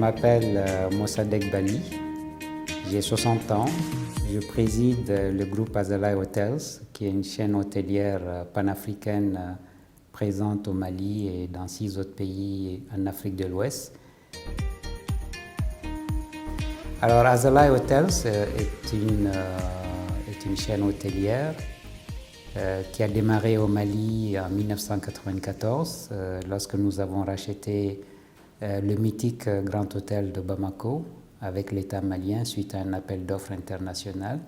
m'appelle Mossadegh Bali, j'ai 60 ans, je préside le groupe Azalai Hotels, qui est une chaîne hôtelière panafricaine présente au Mali et dans 6 autres pays en Afrique de l'Ouest. Alors Azalai Hotels est une chaîne hôtelière qui a démarré au Mali en 1994 lorsque nous avons racheté le mythique Grand Hôtel de Bamako avec l'État malien suite à un appel d'offres international.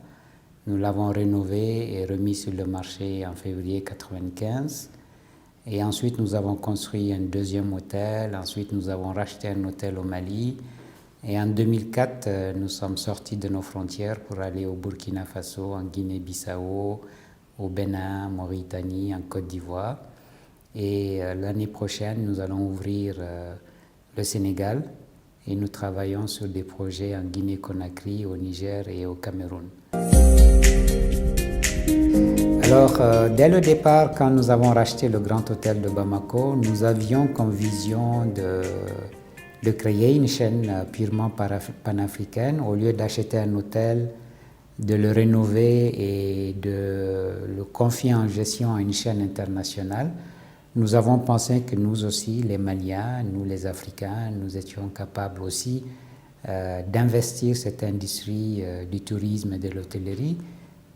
Nous l'avons rénové et remis sur le marché en février 1995. Et ensuite, nous avons construit un deuxième hôtel. Ensuite, nous avons racheté un hôtel au Mali. Et en 2004, nous sommes sortis de nos frontières pour aller au Burkina Faso, en Guinée-Bissau, au Bénin, Mauritanie, en Côte d'Ivoire. Et l'année prochaine, nous allons ouvrir le Sénégal et nous travaillons sur des projets en Guinée-Conakry, au Niger et au Cameroun. Alors, dès le départ, quand nous avons racheté le Grand Hôtel de Bamako, nous avions comme vision de créer une chaîne purement panafricaine. Au lieu d'acheter un hôtel, de le rénover et de le confier en gestion à une chaîne internationale, nous avons pensé que nous aussi, les Maliens, nous les Africains, nous étions capables aussi d'investir cette industrie du tourisme et de l'hôtellerie,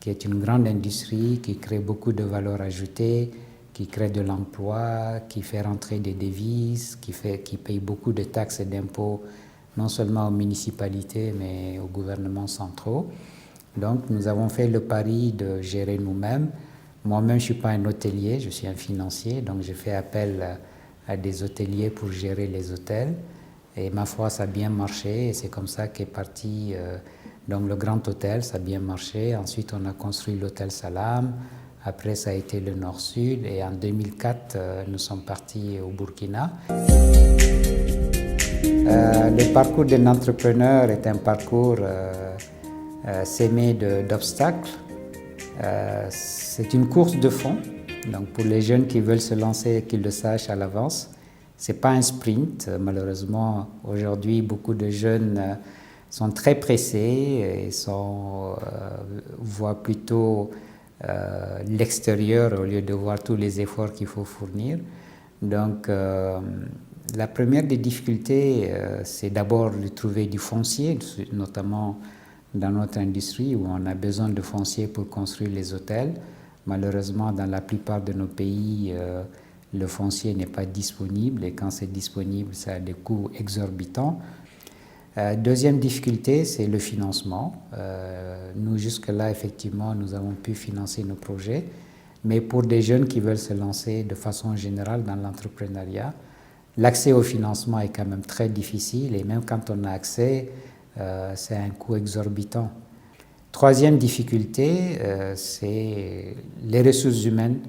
qui est une grande industrie qui crée beaucoup de valeur ajoutée, qui crée de l'emploi, qui fait rentrer des devises, qui paye beaucoup de taxes et d'impôts, non seulement aux municipalités, mais aux gouvernements centraux. Donc, nous avons fait le pari de gérer nous-mêmes. Moi-même, je ne suis pas un hôtelier, je suis un financier, donc j'ai fait appel à des hôteliers pour gérer les hôtels. Et ma foi, ça a bien marché et c'est comme ça qu'est parti donc le Grand Hôtel, ça a bien marché. Ensuite, on a construit l'Hôtel Salam. Après, ça a été le Nord-Sud. Et en 2004, nous sommes partis au Burkina. Le parcours d'un entrepreneur est un parcours semé d'obstacles. C'est une course de fond. Donc, pour les jeunes qui veulent se lancer, qu'ils le sachent à l'avance. Ce n'est pas un sprint. Malheureusement, aujourd'hui, beaucoup de jeunes sont très pressés et voient plutôt l'extérieur au lieu de voir tous les efforts qu'il faut fournir. Donc, la première des difficultés, c'est d'abord de trouver du foncier, notamment dans notre industrie où on a besoin de foncier pour construire les hôtels. Malheureusement, dans la plupart de nos pays, le foncier n'est pas disponible et quand c'est disponible, ça a des coûts exorbitants. Deuxième difficulté, c'est le financement. Nous, jusque-là, effectivement, nous avons pu financer nos projets, mais pour des jeunes qui veulent se lancer de façon générale dans l'entrepreneuriat, l'accès au financement est quand même très difficile et même quand on a accès, c'est un coût exorbitant. Troisième difficulté, c'est les ressources humaines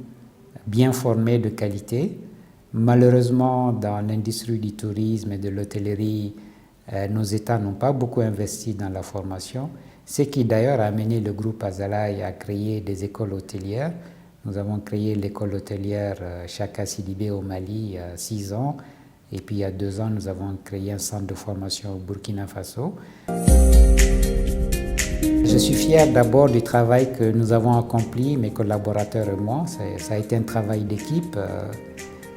bien formées de qualité. Malheureusement, dans l'industrie du tourisme et de l'hôtellerie, nos États n'ont pas beaucoup investi dans la formation, ce qui d'ailleurs a amené le groupe Azalai à créer des écoles hôtelières. Nous avons créé l'école hôtelière Chaka Sidibé au Mali il y a 6 ans. Et puis il y a 2 ans, nous avons créé un centre de formation au Burkina Faso. Je suis fier d'abord du travail que nous avons accompli, mes collaborateurs et moi. Ça a été un travail d'équipe.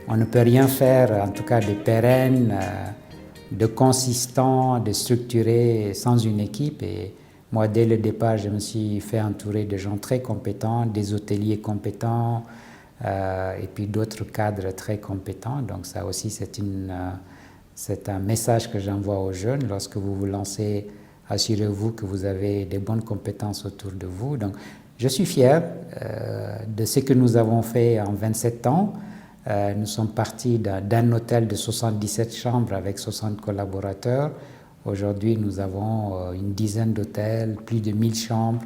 On ne peut rien faire, en tout cas de pérenne, de consistant, de structuré sans une équipe. Et moi, dès le départ, je me suis fait entourer de gens très compétents, des hôteliers compétents, et puis d'autres cadres très compétents. Donc ça aussi, c'est un message que j'envoie aux jeunes. Lorsque vous vous lancez, assurez-vous que vous avez des bonnes compétences autour de vous. Donc je suis fier de ce que nous avons fait en 27 ans. Nous sommes partis d'un hôtel de 77 chambres avec 60 collaborateurs. Aujourd'hui, nous avons une dizaine d'hôtels, plus de 1000 chambres,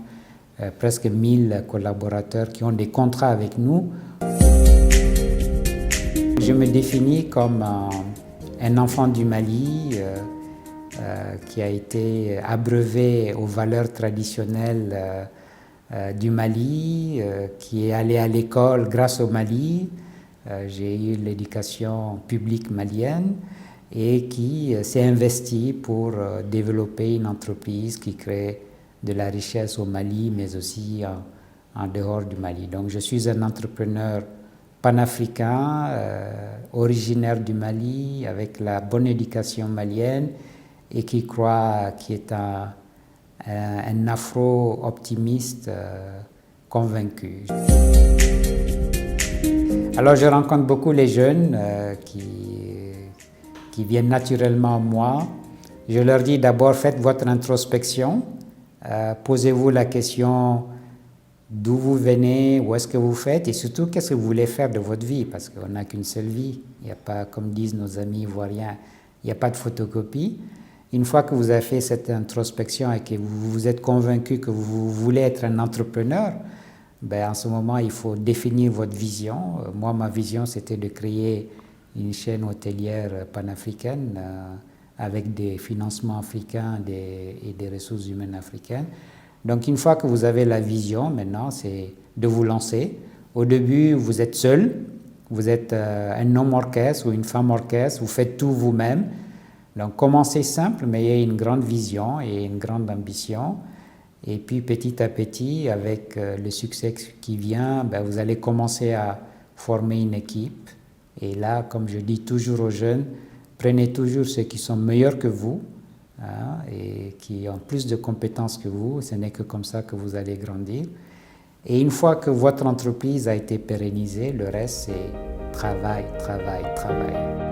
presque 1000 collaborateurs qui ont des contrats avec nous. Je me définis comme un enfant du Mali qui a été abreuvé aux valeurs traditionnelles du Mali, qui est allé à l'école grâce au Mali. J'ai eu l'éducation publique malienne et qui s'est investi pour développer une entreprise qui crée de la richesse au Mali, mais aussi en dehors du Mali. Donc je suis un entrepreneur panafricain, originaire du Mali, avec la bonne éducation malienne et qui est un afro-optimiste convaincu. Alors je rencontre beaucoup les jeunes qui viennent naturellement à moi. Je leur dis d'abord faites votre introspection, posez-vous la question d'où vous venez, où est-ce que vous faites et surtout qu'est-ce que vous voulez faire de votre vie parce qu'on n'a qu'une seule vie. Il n'y a pas, comme disent nos amis ivoiriens, il n'y a pas de photocopie. Une fois que vous avez fait cette introspection et que vous vous êtes convaincu que vous voulez être un entrepreneur, en ce moment, il faut définir votre vision. Moi, ma vision, c'était de créer une chaîne hôtelière panafricaine avec des financements africains et des ressources humaines africaines. Donc, une fois que vous avez la vision, maintenant, c'est de vous lancer. Au début, vous êtes seul, vous êtes un homme orchestre ou une femme orchestre, vous faites tout vous-même. Donc, commencez simple, mais ayez une grande vision et une grande ambition. Et puis, petit à petit, avec le succès qui vient, vous allez commencer à former une équipe. Et là, comme je dis toujours aux jeunes, prenez toujours ceux qui sont meilleurs que vous et qui ont plus de compétences que vous. Ce n'est que comme ça que vous allez grandir. Et une fois que votre entreprise a été pérennisée, le reste, c'est travail, travail, travail.